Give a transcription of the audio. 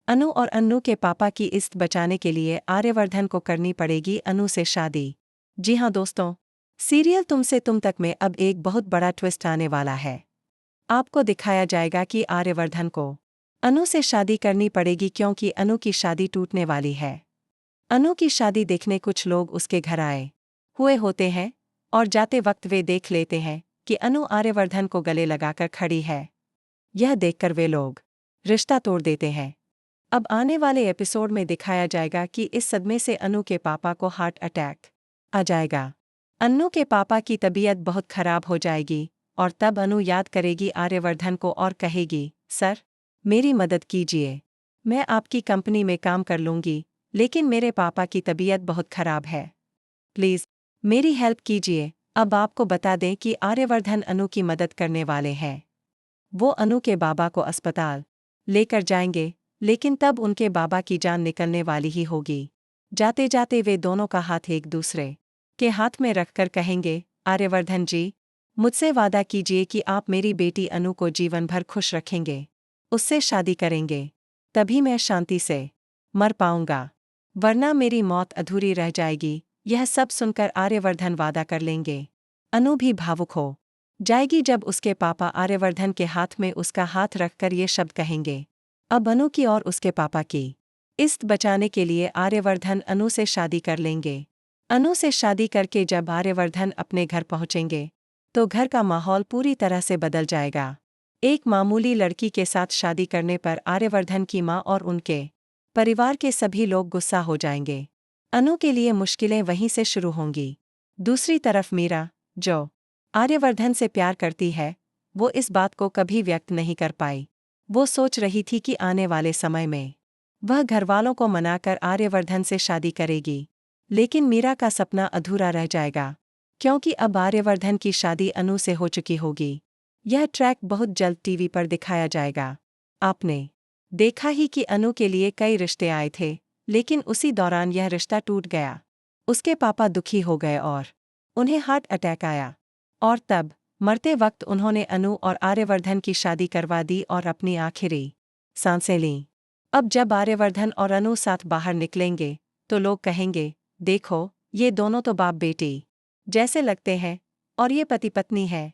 अनु और अन्नू के पापा की इज्जत बचाने के लिए आर्यवर्धन को करनी पड़ेगी अनु से शादी। जी हाँ दोस्तों, सीरियल तुम से तुम तक में अब एक बहुत बड़ा ट्विस्ट आने वाला है। आपको दिखाया जाएगा कि आर्यवर्धन को अनु से शादी करनी पड़ेगी क्योंकि अनु की शादी टूटने वाली है। अनु की शादी देखने कुछ लोग उसके घर आए हुए होते हैं और जाते वक्त वे देख लेते हैं कि अनु आर्यवर्धन को गले लगाकर खड़ी है। यह देखकर वे लोग रिश्ता तोड़ देते हैं। अब आने वाले एपिसोड में दिखाया जाएगा कि इस सदमे से अनु के पापा को हार्ट अटैक आ जाएगा। अनु के पापा की तबीयत बहुत खराब हो जाएगी और तब अनु याद करेगी आर्यवर्धन को और कहेगी, सर, मेरी मदद कीजिए, मैं आपकी कंपनी में काम कर लूंगी, लेकिन मेरे पापा की तबीयत बहुत खराब है, प्लीज़ मेरी हेल्प कीजिए। अब आपको बता दें कि आर्यवर्धन अनु की मदद करने वाले हैं। वो अनु के बाबा को अस्पताल लेकर जाएंगे, लेकिन तब उनके बाबा की जान निकलने वाली ही होगी। जाते जाते वे दोनों का हाथ एक दूसरे के हाथ में रखकर कहेंगे, आर्यवर्धन जी, मुझसे वादा कीजिए कि आप मेरी बेटी अनु को जीवन भर खुश रखेंगे, उससे शादी करेंगे, तभी मैं शांति से मर पाऊंगा, वरना मेरी मौत अधूरी रह जाएगी। यह सब सुनकर आर्यवर्धन वादा कर लेंगे। अनु भी भावुक हो जाएगी जब उसके पापा आर्यवर्धन के हाथ में उसका हाथ रखकर ये शब्द कहेंगे। अब अनु की और उसके पापा की इज्जत बचाने के लिए आर्यवर्धन अनु से शादी कर लेंगे। अनु से शादी करके जब आर्यवर्धन अपने घर पहुंचेंगे तो घर का माहौल पूरी तरह से बदल जाएगा। एक मामूली लड़की के साथ शादी करने पर आर्यवर्धन की मां और उनके परिवार के सभी लोग गुस्सा हो जाएंगे। अनु के लिए मुश्किलें वहीं से शुरू होंगी। दूसरी तरफ मीरा, जो आर्यवर्धन से प्यार करती है, वो इस बात को कभी व्यक्त नहीं कर पाई। वो सोच रही थी कि आने वाले समय में वह घरवालों को मनाकर आर्यवर्धन से शादी करेगी, लेकिन मीरा का सपना अधूरा रह जाएगा क्योंकि अब आर्यवर्धन की शादी अनु से हो चुकी होगी। यह ट्रैक बहुत जल्द टीवी पर दिखाया जाएगा। आपने देखा ही कि अनु के लिए कई रिश्ते आए थे, लेकिन उसी दौरान यह रिश्ता टूट गया। उसके पापा दुखी हो गए और उन्हें हार्ट अटैक आया, और तब मरते वक्त उन्होंने अनु और आर्यवर्धन की शादी करवा दी और अपनी आखिरी सांसें लीं। अब जब आर्यवर्धन और अनु साथ बाहर निकलेंगे तो लोग कहेंगे, देखो, ये दोनों तो बाप बेटी जैसे लगते हैं और ये पति पत्नी है।